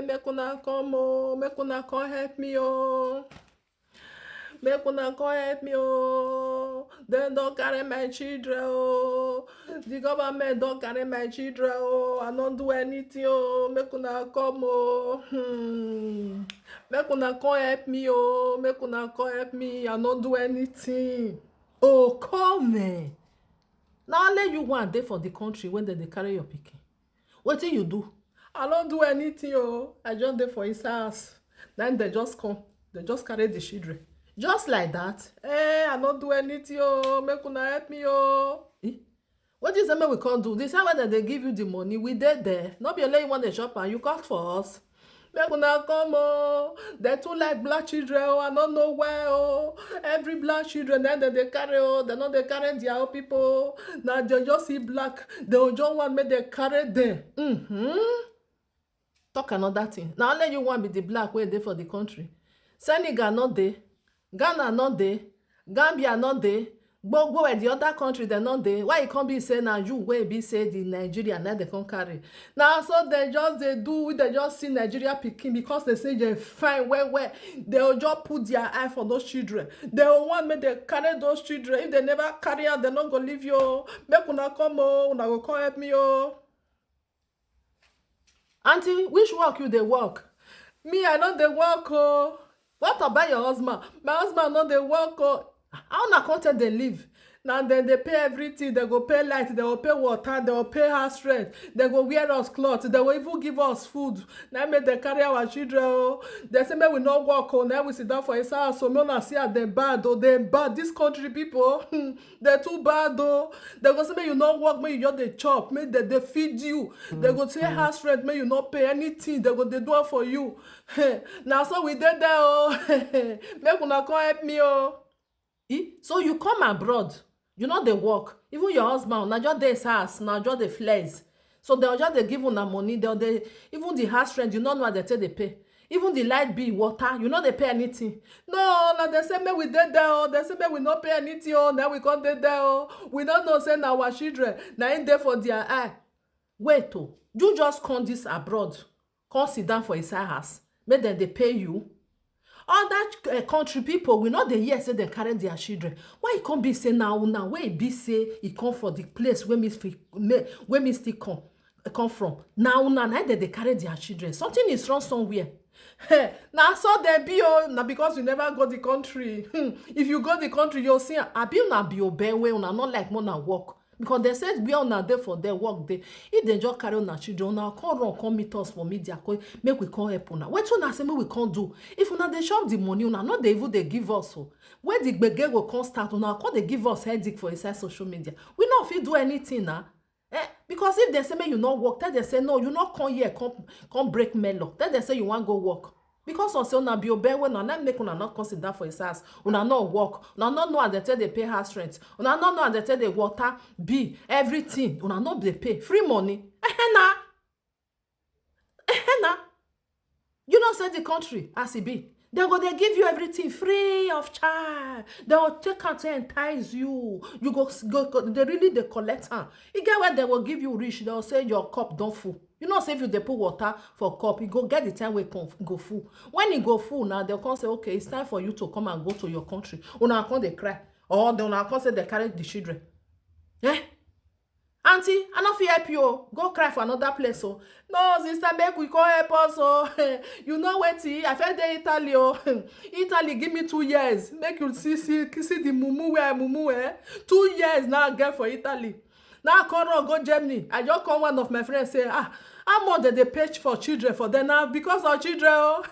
make una come oh, make una come help me oh. Make una come help me oh. Dem don carry my children oh. The government don carry my children oh. I no do anything oh. Make una come oh. Make una come help me oh. Make una come help me. I no do anything. Oh, come. Na only you wan dey for the country when dem dey carry your pikin. Wetin you do? I no do anything oh. I just dey for inside house. Then they just come. They just carry the children. Just like that. I no do anything oh. Make una help me oh. What you say make we come do? This time when they give you the money, we dey there. No be only you want the shop and you cost for us. Make una come oh. They too like black children oh. I don't know why oh. Every black children then they carry oh. They know they carry their own people. Now they just see black. They just want me they carry them. Talk another thing. Now only you want be the black way dey for the country. Senegal not dey. Ghana not dey. Gambia not dey. Gbogbo where the other country they not dey. Why you can't be say now you wey be say the Nigeria now they can't carry. Now so they just see Nigeria picking because they say they fine where they'll just put their eye for those children. They want me they carry those children. If they never carry out, they not gonna leave you. Make una come oh, una go come help me oh. Auntie, which work you dey work? Me, I no dey work oh. What about your husband? My husband no dey work oh. How una content dey live? Now then they pay everything. They go pay light, they go pay water, they go pay house rent, they go wear us clothes, they will even give us food. Now make they carry our children oh. They say make we no work oh. Now we sit down for his house so no see how they bad oh. They bad. This country people, they too bad oh. They go say make you no work, make you just dey chop, make they feed you. They go say house rent, make you not pay anything. They go they do it for you. Now so we did there oh. Make una come help me oh. So you come abroad, you know they work. Even your husband, na just dey house, na just dey flex. So they just dey give una money. They even the house rent, you know what they say they pay. Even the light bill, water, you know they pay anything. No, now they say make we dey there oh. They say make we not pay anything oh. Now we can't dey there oh. We don't know say na our children. Now in there for their eye. Wait oh, you just come this abroad, come sit down for inside house. Make them they pay you. Other country people we know dey hear say they carry their children. Why it can't be say now where it be say it come for the place where me still come from. Now they carry their children. Something is wrong somewhere. Now so they be oh. Now because you never go the country. If you go the country you'll see abi una be obey way una not like more than work. Because they said we are not there for their work day. If they just carry on our children, now come run, come meet us for media, make we come help una. What una say we can't do? If una they shop the money, una not they even they give us so. Where the beggar will come start, una come they give us headache for inside social media. We not fit do anything now. Because if they say make you not work, then they say no, you not come here, come break mellow. Then they say you want go work. Because on say una be obey when una make una not consider for his house, una not work, una not know how they tell they pay house rent, una not know how they tell they water, bill, everything, una not they pay free money. Na. You don't say the country as it be. They give you everything free of charge. They will take out and entice you. You go they really they collect her. You get where they will give you rich, they will say your cup don't full. You know, say if you dey put water for cup, you go get the time where go full. When it go full now, they'll come say, okay, it's time for you to come and go to your country. Una come they cry. Or they una come say they carry the children. Auntie, I no fit help you. Go cry for another place. Oh. No, sister, make we come help us. Oh. You know what? I felt the Italy. Oh. Italy, give me 2 years. Make you see the mumu where mumu. 2 years now I get for Italy. Now I come run go Germany. I just call one of my friends say, how much they pay for children for them now? Because of children, oh.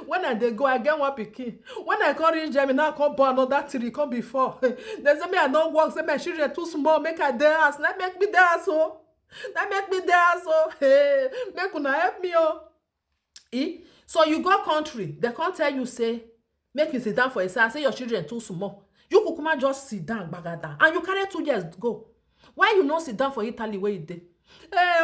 When they go, I get one pikin. When I come in Germany, now I come born another 3, come before. They say me I don't work, say my children too small, make I there house. That make me there so. That make me there so. Hey, make una help me oh. So you go country, they can't tell you say, make you sit down for a side, say your children too small. You could come just sit down, bagada, and you carry 2 years to go. Why you not sit down for Italy where you dey?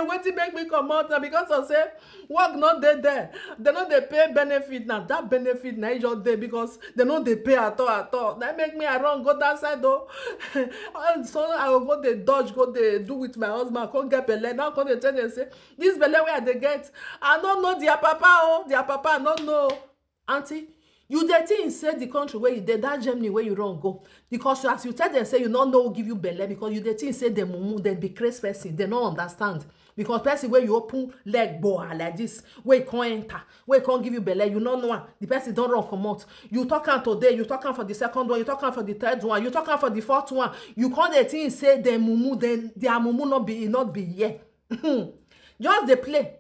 Wetin make me comot na because of say work no dey there. Dem no dey pay benefit. Na that benefit na e just dey because dem no dey pay at all. Na make me I run go that side o. And so I go dey dodge, go dey do with my husband, come get belle. Now come dey tell dem say this belle wey I dey get, I no know their papa o. Their papa I no know. Aunty, you dey think say the country where you dey, that Germany where you run go, because as you tell them say you no know who give you belle, because you dey think say dem mumu, dem be crazy person, dem no understand. Because person wey you open leg boa like this, wey come enter, wey come give you belle, you no know am, the person don run comot. You talk am today, you talk am for the second one, you talk am for the third one, you talk am for the fourth one. You come dey think say dem mumu, their mumu not be here. Just dey play.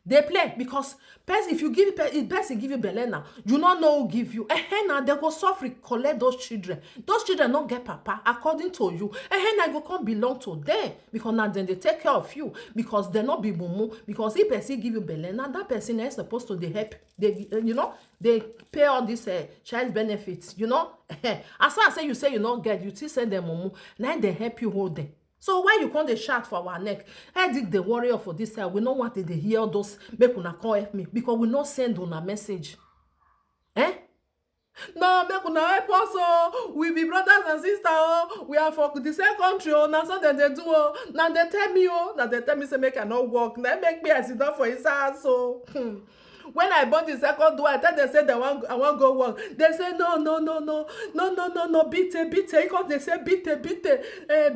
They play because person, if person give you belle now, you not know who give you. Now they go suffer collect those children. Those children not get papa according to you. Now go come belong to them because now then they take care of you because they not be mumu. Because if person give you belle, now that person is supposed to they help. They they pay all these child benefits. As far as you say you not get, you still send them mumu. Now they help you hold them. So why you come dey shout for our neck? I dig the warrior for this side. We no want to hear those make una come help me because we no send una message. No, make una help us oh. We be brothers and sisters oh. We are for the same country oh. Now so they do oh. Now they tell me oh. Now they tell me say make I not work. Now make me I sit down for his house so. When I bought the second door, I tell them say I want go work. They say no, beat because they say beat, I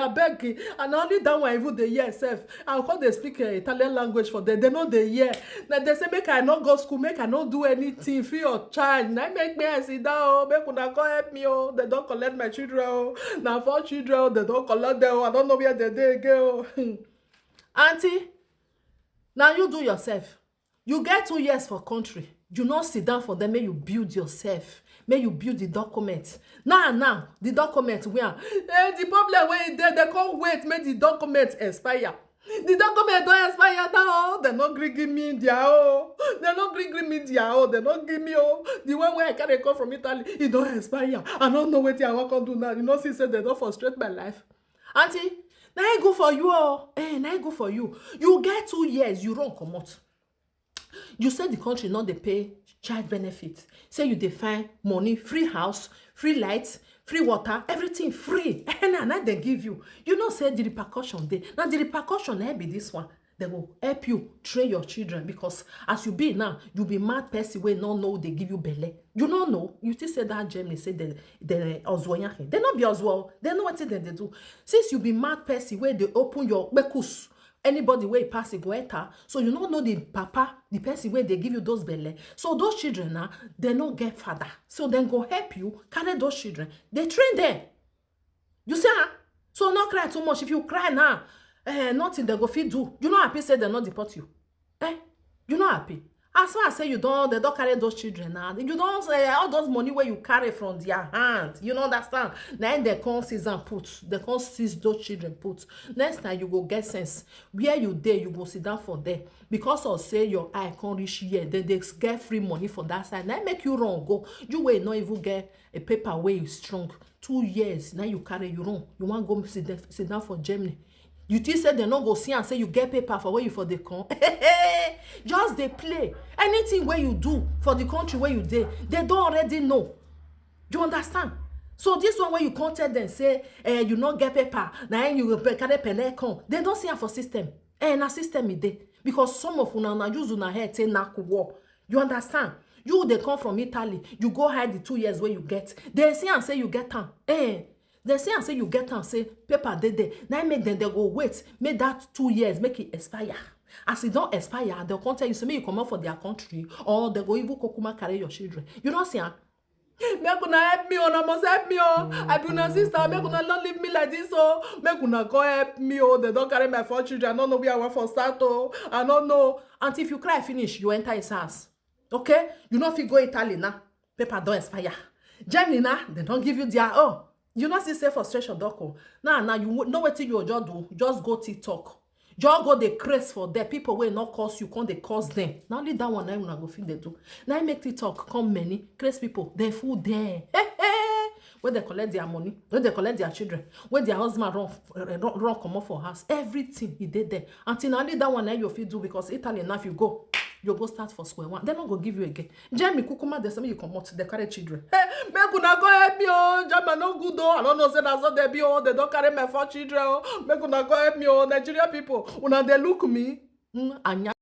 beg you. And only that one even the year self. I call they speak Italian language for them. They know the year. Now they say make I not go school, make I not do anything for your child. Now make me I sit down. Oh, make una come help me. Oh, they don't collect my children. Oh, now 4 children. Oh, they don't collect them. Oh, I don't know where they go. Auntie, now you do yourself. You get 2 years for country. You not sit down for them. May you build yourself. May you build the document. Now, the document where the problem where they can't wait. Make the document expire. The document don't expire now. They not give me their oh. They not give me their oh. They not give me oh. The one where I carry come from Italy, it don't expire. I don't know what I want to do now. You know, since they don't frustrate my life. Auntie, now I go for you oh. Now I go for you. You get 2 years. You run come out. You say the country not they pay child benefits. Say you define money, free house, free lights, free water, everything free. And now they give you. You know say the repercussion there. Now the repercussion be this one. They will help you train your children because as you be now, you be mad person wey no know they give you belle. You don't know. You still say that Germany say they Oswoyan. They not be Oswo. They know what they do. Since you be mad person where they open your bekus. Anybody where pass it go enter, so you don't know the papa, the person where they give you those belle. So those children now, they not get father. So then go help you carry those children. They train them. You see, huh? So not cry too much. If you cry now, nothing they go fit do. You not happy say they not deport you. You not happy. As far as say they don't carry those children now. You don't say all those money where you carry from their hand. You know understand? Then they come seize and put. They come seize those children put. Next time you go get sense. Where you there, you go sit down for there. Because of say your eye can't reach here, then they get free money for that side. Now make you run go. You will not even get a paper where you strong. 2 years. Now you carry you run. You want to go sit down for Germany. You think say they not go see and say you get paper for where you for the come. Just they play. Anything where you do for the country where you dey, they don't already know. You understand? So this one where you can't tell them say you not get paper, now you will carry pen come. They don't see am for system. Na system is there. Because some of una use una head say na war. You understand? You they come from Italy, you go hide the 2 years where you get. They see and say you get am. They say and say you get and say paper there. Now make them they go wait, make that 2 years make it expire. As it don't expire, they'll come tell you say make you come out for their country or they go even kokuma carry your children. You don't see? Make una help me, una must help me oh. I be una sister, make una not leave me like this oh. Make una go help me oh. They don't carry my 4 children. I don't know where I want for start oh. I don't know. And if you cry finish, you enter his house. Okay? You know if you go Italy now, paper don't expire. Germany now, they don't give you their oh. You not see say frustration doco. Now you know what you just do. Just go TikTok. Just go the craze for them. People will not cause you, can't they cause them. Now only that one I will go feel they do. Now I make TikTok come many craze people. They fool there. wey dey collect their money, wey dey collect their children, wey their husband run comot for house, everything e dey there. Until na only that one na you fit do, because Italy now if you go start for square one. Dem no go give you again. Jamie kukuma dey say make you comot, dey carry children. Hey, make una go help me oh, German no good oh. I don't know say na so dey be oh, they don carry my 4 children oh. Make una go help me oh, Nigeria people, una dey look me. Anya